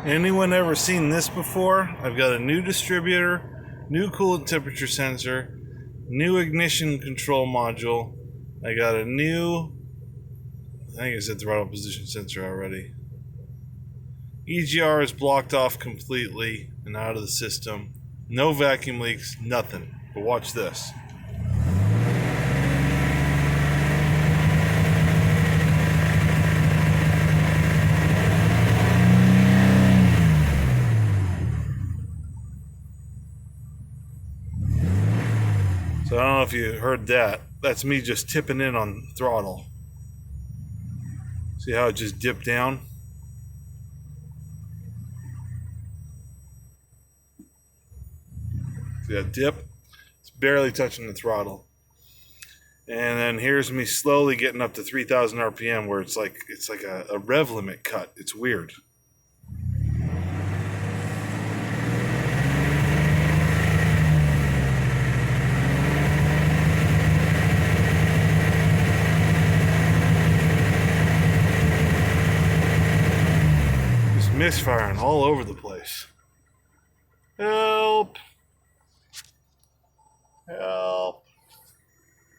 Anyone ever seen this before? I've got a new distributor, new coolant temperature sensor, new ignition control module. I got a new, I think I said throttle position sensor already. EGR is blocked off completely and out of the system. No vacuum leaks, nothing. But watch this. So I don't know if you heard that. That's me just tipping in on throttle. See how it just dipped down? See that dip? It's barely touching the throttle. And then here's me slowly getting up to 3,000 RPM where it's like a rev limit cut. It's weird. Misfiring all over the place. Help! Help!